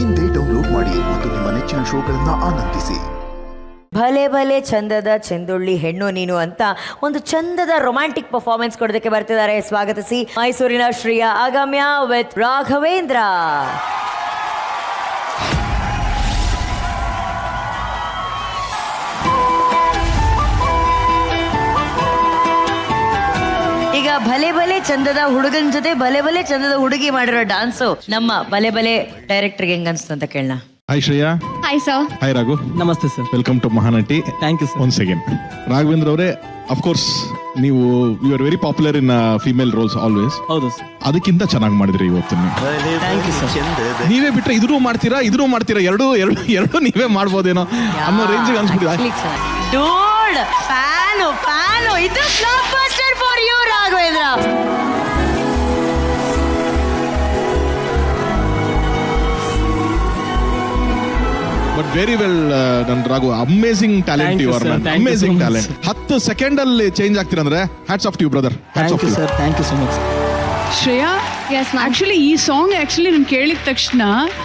ಇಂದೇ ಡೌನ್ಲೋಡ್ ಮಾಡಿ ಮತ್ತು ನಿಮ್ಮ ನೆಚ್ಚಿನ ಶೋಗಳನ್ನ ಆನಂದಿಸಿ. ಭಲೆ ಭಲೆ ಚಂದದ ಚೆಂದುಳ್ಳಿ ಹೆಣ್ಣು ನೀನು ಅಂತ ಒಂದು ಚಂದದ ರೊಮ್ಯಾಂಟಿಕ್ ಪರ್ಫಾರ್ಮೆನ್ಸ್ ಕೊಡೋದಕ್ಕೆ ಬರ್ತಿದ್ದಾರೆ. ಸ್ವಾಗತಿಸಿ ಮೈಸೂರಿನ ಶ್ರೇಯಾ ಆಗಮ್ಯ ವಿತ್ ರಾಘವೇಂದ್ರ. ಈಗ ಭಲೆ ಭಲೆ ಚಂದದ ಹುಡುಗನ ಜೊತೆ ಭಲೆ ಭಲೆ ಚಂದದ ಹುಡುಗಿ ಮಾಡಿರೋ ಡಾನ್ಸು ನಮ್ಮ ಭಲೆ ಭಲೆ ಡೈರೆಕ್ಟರ್ಗೆ ಹೆಂಗ ಅನ್ಸ್ತು ಅಂತ ಕೇಳೋಣ. Hi Shreya. Hi sir. Hi Raghu. ನಮಸ್ತೆ sir. Welcome to Mahanati. Thank you sir. One second Raghavendra ಅವರೇ, ಅಫ್ಕೋರ್ಸ್ ನೀವು you are very popular in female roles always. ಹೌದು ಸರ್. ಅದಕ್ಕಿಂತ ಚೆನ್ನಾಗಿ ಮಾಡಿದ್ರಿ ಇವತ್ತು. Thank you sir. ನೀವೇ ಬಿಟ್ರೆ ಇದೂ ಮಾಡ್ತೀರಾ ಎರಡು ನೀವೇ ಮಾಡ್ಬೋದೇನೋ ಅನ್ನೋ ರೇಂಜ್ ಅನ್ಸ್ಬಿಟ್ಟಿದೆ. ಡೂಡ್ ಫ್ಯಾನು ಇದು blockbuster for you Raghavendra. But very well done Raghu, amazing talent. You are man, amazing talent. 10 second ಅಲ್ಲಿ ಚೇಂಜ್ ಆಗ್ತೀರಂದ್ರೆ hats off to you brother. Thank you sir. Thank you so much. Shreya, actually ಈ song ನಾನು ಕೇಳಿದ ತಕ್ಷಣ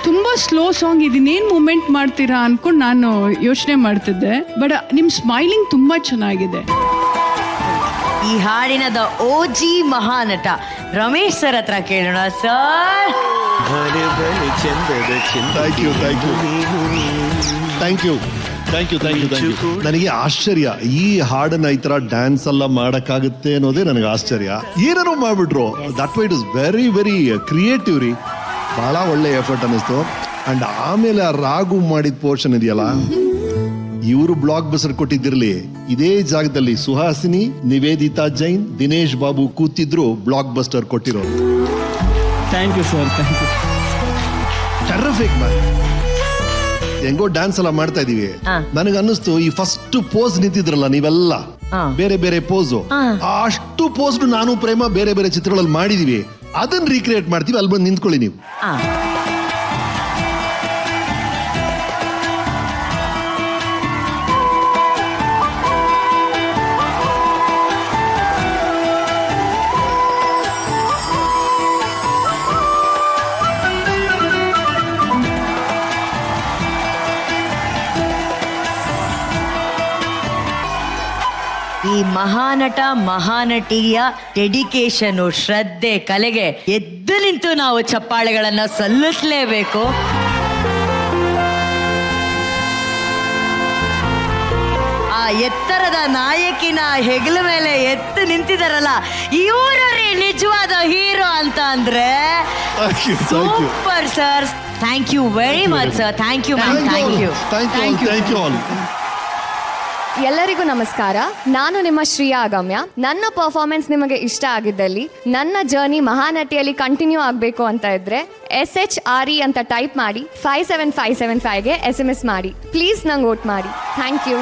ತುಂಬಾ slow song, ಇದನ್ನೇನ್ moment ಮಾಡ್ತೀರಾ ಅನ್ಕೊಂಡು ನಾನು ಯೋಚನೆ ಮಾಡ್ತಿದ್ದೆ. ಬಟ್ ನಿಮ್ ಸ್ಮೈಲಿಂಗ್ ತುಂಬಾ ಚೆನ್ನಾಗಿದೆ. ಈ ಹಾಡಿನದ ಓಜಿ ಮಹಾನಟ ರಮೇಶ್ ಸರ್ ಹತ್ರ ಕೇಳೋಣ. Sir, thank you. ನನಗೆ ಆಶ್ಚರ್ಯ, ಈ ಹಾಡನ್ನ ಈ ತರ ಡ್ಯಾನ್ಸ್ ಎಲ್ಲ ಮಾಡಕ್ಕಾಗುತ್ತೆ ಅನ್ನೋದೇ ನನಗೆ ಆಶ್ಚರ್ಯ. ಏನಾರು ಮಾಡ್ಬಿಟ್ರು. That why it is very very creative ರೀ. ಬಹಳ ಒಳ್ಳೆ ಎಫರ್ಟ್ ಅನ್ನಿಸ್ತು. ಅಂಡ್ ಆಮೇಲೆ ಆ ರಾಘು ಮಾಡಿದ ಪೋರ್ಷನ್ ಇದೆಯಲ್ಲ, ಇವರು ಬ್ಲಾಕ್ ಬಸ್ಟರ್ ಕೊಟ್ಟಿದ್ದಿರ್ಲಿ, ಇದೇ ಜಾಗದಲ್ಲಿ ಸುಹಾಸಿನಿ, ನಿವೇದಿತಾ ಜೈನ್, ದಿನೇಶ್ ಬಾಬು ಕೂತಿದ್ರು ಬ್ಲಾಕ್ ಬಸ್ಟರ್ ಕೊಟ್ಟಿರೋರು. Thank you sir. Thank you. Terrific man. ಹೆಂಗೋ ಡ್ಯಾನ್ಸ್ ಎಲ್ಲ ಮಾಡ್ತಾ ಇದೀವಿ. ನನಗೆ ಅನ್ನಿಸ್ತು ಈ ಫಸ್ಟ್ ಪೋಸ್ ನಿಂತಿದ್ರಲ್ಲ ನೀವೆಲ್ಲ, ಬೇರೆ ಬೇರೆ ಪೋಸು, ಅಷ್ಟು ಪೋಸ್ ನಾನು ಪ್ರೇಮ ಬೇರೆ ಬೇರೆ ಚಿತ್ರಗಳಲ್ಲಿ ಮಾಡಿದೀವಿ. ಅದನ್ನ ರೀಕ್ರಿಯೇಟ್ ಮಾಡ್ತೀವಿ. ಅಲ್ಲಿ ಬಂದು ನಿಂತ್ಕೊಳ್ಳಿ ನೀವು. ಈ ಮಹಾನಟ ಮಹಾನಟಿಯ ಡೆಡಿಕೇಶನು, ಶ್ರದ್ಧೆ, ಕಲೆಗೆ ಎದ್ದು ನಿಂತು ನಾವು ಚಪ್ಪಾಳೆಗಳನ್ನ ಸಲ್ಲಿಸಲೇಬೇಕು. ಆ ಎತ್ತರದ ನಾಯಕಿನ ಹೆಗಲ ಮೇಲೆ ಎತ್ತು ನಿಂತಿದಾರಲ್ಲ, ಇವರೇ ನಿಜವಾದ ಹೀರೋ ಅಂತ ಅಂದ್ರೆ super sir. Thank you very much sir. Thank you ma'am. Thank you. ಎಲ್ಲರಿಗೂ ನಮಸ್ಕಾರ. ನಾನು ನಿಮ್ಮ ಶ್ರೇಯಾ ಆಗಮ್ಯ. ನನ್ನ ಪರ್ಫಾರ್ಮೆನ್ಸ್ ನಿಮಗೆ ಇಷ್ಟ ಆಗಿದ್ದಲ್ಲಿ, ನನ್ನ ಜರ್ನಿ ಮಹಾನಟಿಯಲ್ಲಿ ಕಂಟಿನ್ಯೂ ಆಗಬೇಕು ಅಂತ ಇದ್ರೆ SHRE ಅಂತ ಟೈಪ್ ಮಾಡಿ 57575ಗೆ SMS ಮಾಡಿ. ಪ್ಲೀಸ್ ನಂಗೆ ವೋಟ್ ಮಾಡಿ. Thank you.